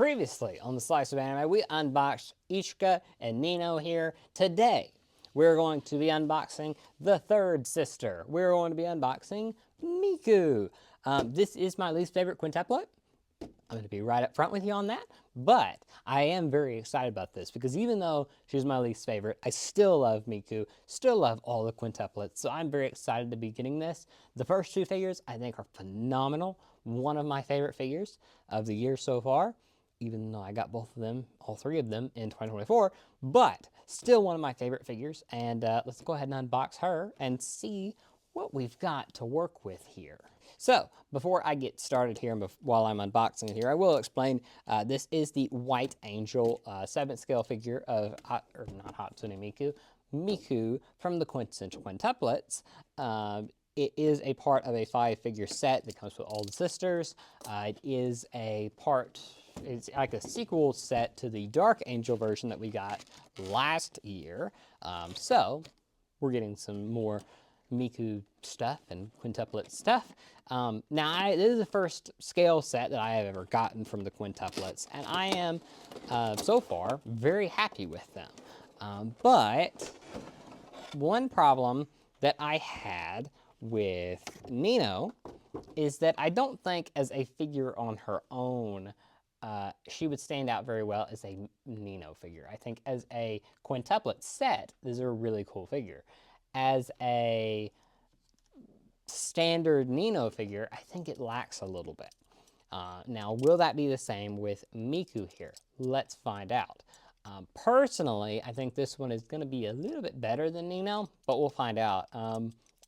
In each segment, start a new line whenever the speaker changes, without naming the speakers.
Previously on the Slice of Anime, we unboxed Ishika and Nino here. Today, we're going to be unboxing the third sister. We're going to be unboxing Miku. This is my least favorite quintuplet. I'm going to be right up front with you on that, but I am very excited about this because even though she's my least favorite, I still love Miku, still love all the quintuplets, so I'm very excited to be getting this. The first two figures I think are phenomenal. One of my favorite figures of the year so far, even though I got both of them, all three of them in 2024, but still one of my favorite figures. And let's go ahead and unbox her and see what we've got to work with here. So before I get started here and while I'm unboxing it here, I will explain this is the White Angel 7th scale figure of, not Hatsune Miku, Miku from the Quintessential Quintuplets. It is a part of a 5-figure set that comes with all the sisters. It is a part, it's like a sequel set to the Dark Angel version that we got last year. So we're getting some more Miku stuff and quintuplet stuff. Now, this is the first scale set that I have ever gotten from the quintuplets, and I am, so far, very happy with them. But one problem that I had with Nino is that I don't think as a figure on her own, she would stand out very well as a Nino figure. I think as a quintuplet set, this is a really cool figure. As a standard Nino figure, I think it lacks a little bit. Now, will that be the same with Miku here? Let's find out. Personally, I think this one is going to be a little bit better than Nino, but we'll find out.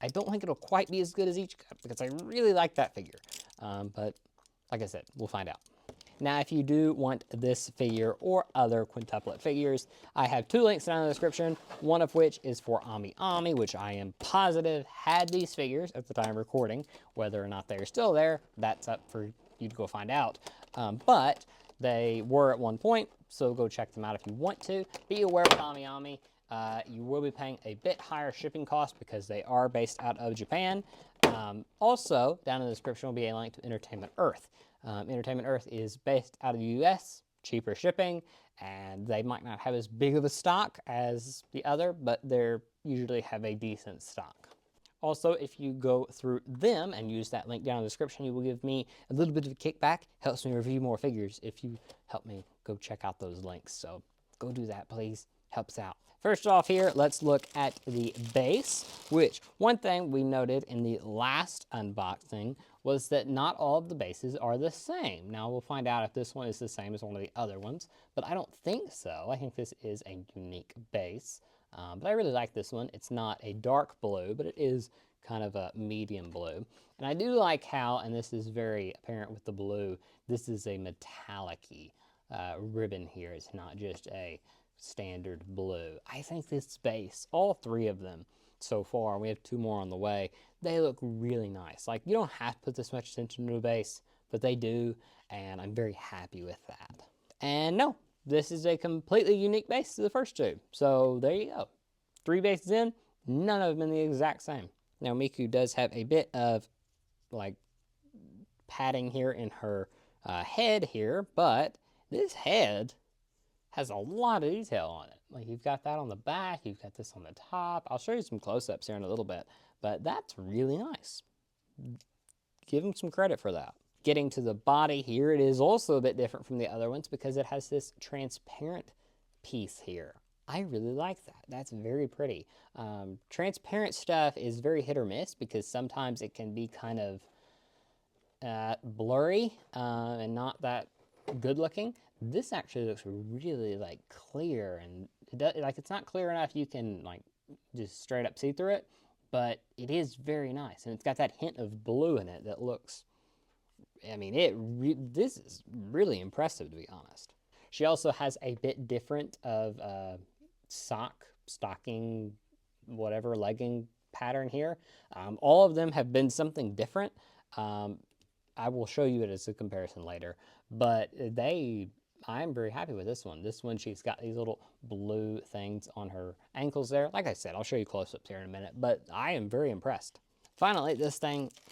I don't think it'll quite be as good as Ichika because I really like that figure. But like I said, we'll find out. Now, if you do want this figure or other quintuplet figures, I have 2 links down in the description, one of which is for Ami Ami, which I am positive had these figures at the time of recording. Whether or not they are still there, that's up for you to go find out. But they were at one point, so go check them out if you want to. Be aware with Ami Ami, you will be paying a bit higher shipping cost because they are based out of Japan. Also, down in the description will be a link to Entertainment Earth. Entertainment Earth is based out of the US, cheaper shipping, and they might not have as big of a stock as the other, but they usually have a decent stock. Also, if you go through them and use that link down in the description, you will give me a little bit of a kickback. Helps me review more figures if you help me go check out those links. So go do that, please. Helps out. First off here, let's look at the base, which one thing we noted in the last unboxing was that not all of the bases are the same. Now we'll find out if this one is the same as one of the other ones, but I don't think so. I think this is a unique base, but I really like this one. It's not a dark blue, but it is kind of a medium blue. And I do like how, and this is very apparent with the blue, this is a metallic-y ribbon here. It's not just a standard blue. I think this base, all 3 of them so far, we have 2 more on the way, they look really nice. Like, you don't have to put this much attention to a base, but they do, and I'm very happy with that. And no, this is a completely unique base to the first 2. So there you go. 3 bases in, none of them in the exact same. Now, Miku does have a bit of, like, padding here in her head here, but this head has a lot of detail on it. Like, you've got that on the back, you've got this on the top. I'll show you some close-ups here in a little bit, but that's really nice. Give him some credit for that. Getting to the body here, it is also a bit different from the other ones because it has this transparent piece here. I really like that. That's very pretty. Transparent stuff is very hit or miss because sometimes it can be kind of blurry and not that good looking. This actually looks really like clear, and it's not clear enough you can like just straight up see through it, but it is very nice, and it's got that hint of blue in it that looks, I mean, this is really impressive, to be honest. She also has a bit different of stocking, whatever, legging pattern here. All of them have been something different. I will show you it as a comparison later, but I'm very happy with this one. This one, she's got these little blue things on her ankles there. Like I said, I'll show you close-ups here in a minute, but I am very impressed. Finally,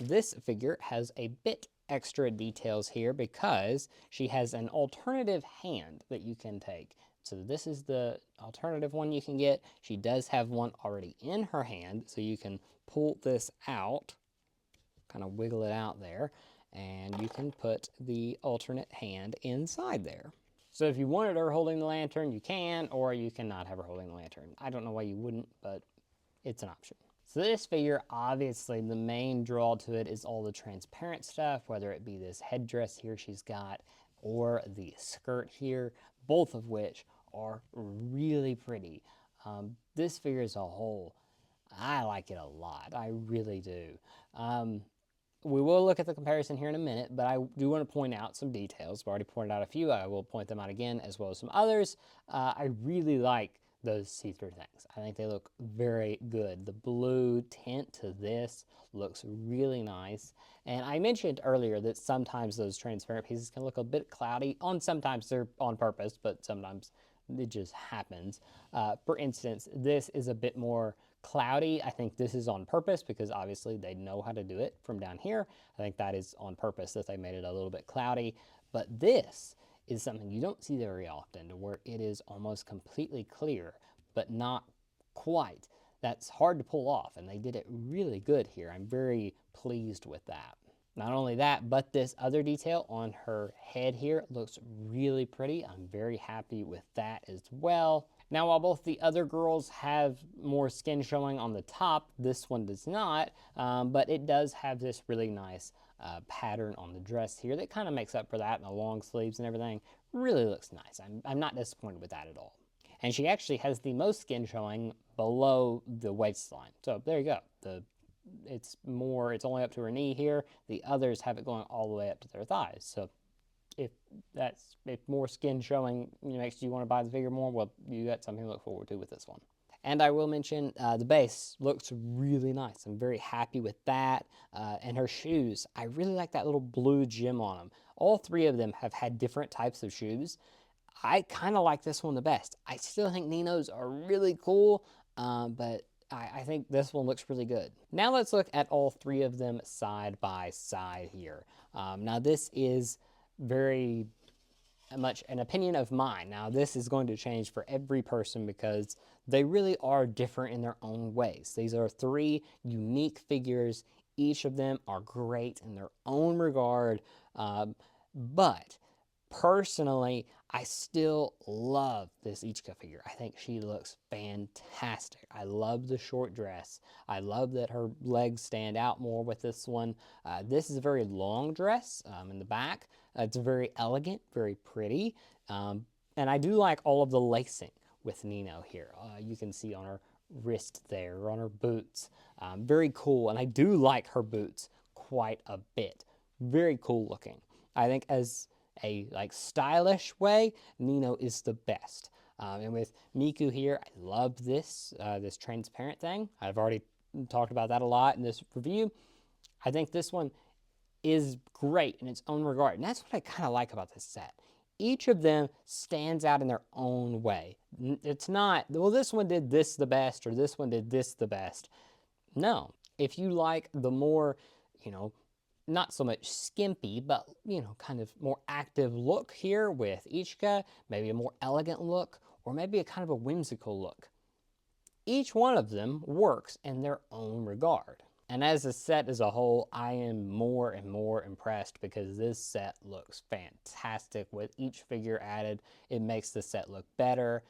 this figure has a bit extra details here because she has an alternative hand that you can take. So this is the alternative one you can get. She does have one already in her hand, so you can pull this out, kind of wiggle it out there, and you can put the alternate hand inside there. So if you wanted her holding the lantern, you can, or you cannot have her holding the lantern. I don't know why you wouldn't, but it's an option. So this figure, obviously, the main draw to it is all the transparent stuff, whether it be this headdress here she's got, or the skirt here, both of which are really pretty. This figure as a whole, I like it a lot. I really do. We will look at the comparison here in a minute, but I do want to point out some details. I've already pointed out a few. I will point them out again, as well as some others. I really like those see-through things. I think they look very good. The blue tint to this looks really nice. And I mentioned earlier that sometimes those transparent pieces can look a bit cloudy. Sometimes they're on purpose, but sometimes it just happens. For instance, this is a bit more cloudy. I think this is on purpose because obviously they know how to do it from down here. I think that is on purpose that they made it a little bit cloudy. But this is something you don't see very often, to where it is almost completely clear, but not quite. That's hard to pull off, and they did it really good here. I'm very pleased with that. Not only that, but this other detail on her head here looks really pretty. I'm very happy with that as well. Now, while both the other girls have more skin showing on the top, this one does not, but it does have this really nice pattern on the dress here that kind of makes up for that, and the long sleeves and everything. Really looks nice. I'm not disappointed with that at all. And she actually has the most skin showing below the waistline. So there you go. It's only up to her knee here. The others have it going all the way up to their thighs. So if more skin showing makes you want to buy the figure more, well, you got something to look forward to with this one. And I will mention the base looks really nice. I'm very happy with that. And her shoes, I really like that little blue gem on them. All three of them have had different types of shoes. I kind of like this one the best. I still think Nino's are really cool, but I think this one looks really good. Now let's look at all three of them side by side here. Now this is very much an opinion of mine. Now this is going to change for every person because they really are different in their own ways. These are three unique figures. Each of them are great in their own regard, but personally, I still love this Ichika figure. I think she looks fantastic. I love the short dress. I love that her legs stand out more with this one. This is a very long dress in the back. It's very elegant, very pretty. And I do like all of the lacing with Nino here. You can see on her wrist there, on her boots. Very cool. And I do like her boots quite a bit. Very cool looking. I think as a stylish way, Nino is the best. And with Miku here, I love this transparent thing. I've already talked about that a lot in this review. I think this one is great in its own regard, and that's what I kind of like about this set. Each of them stands out in their own way. It's not, well, this one did this the best, or this one did this the best. No. If you like the more, not so much skimpy, but, kind of more active look here with Ichika, maybe a more elegant look, or maybe a kind of a whimsical look. Each one of them works in their own regard. And as a set as a whole, I am more and more impressed because this set looks fantastic. With each figure added, it makes the set look better.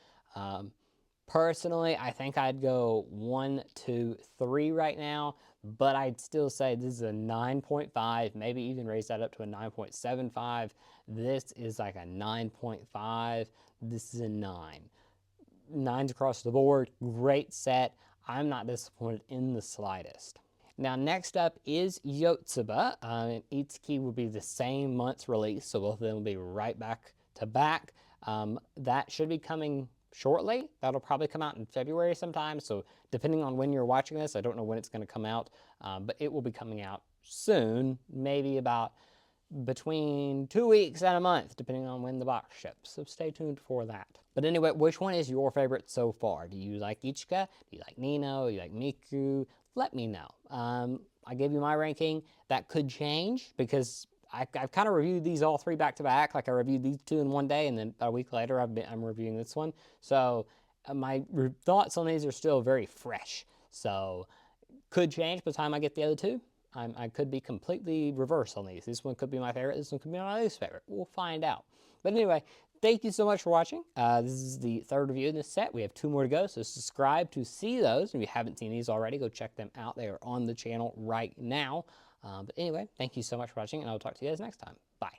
Personally, I think I'd go 1, 2, 3 right now, but I'd still say this is a 9.5, maybe even raise that up to a 9.75. This is like a 9.5. This is a 9. 9s across the board, great set. I'm not disappointed in the slightest. Now next up is Yotsuba, and Itsuki will be the same month's release, so both of them will be right back to back. That should be coming shortly. That'll probably come out in February sometime, so depending on when you're watching this, I don't know when it's going to come out, but it will be coming out soon, maybe about between 2 weeks and a month, depending on when the box ships, so stay tuned for that. But anyway, which one is your favorite so far? Do you like Ichika? Do you like Nino? Do you like Miku? Let me know. I gave you my ranking. That could change because I've kind of reviewed these all three back to back. Like I reviewed these two in one day, and then a week later I'm reviewing this one. So my thoughts on these are still very fresh. So could change by the time I get the other two. I could be completely reverse on these. This one could be my favorite. This one could be my least favorite. We'll find out. But anyway, thank you so much for watching. This is the third review in this set. We have two more to go, so subscribe to see those. If you haven't seen these already, go check them out. They are on the channel right now. But anyway, thank you so much for watching, and I'll talk to you guys next time. Bye.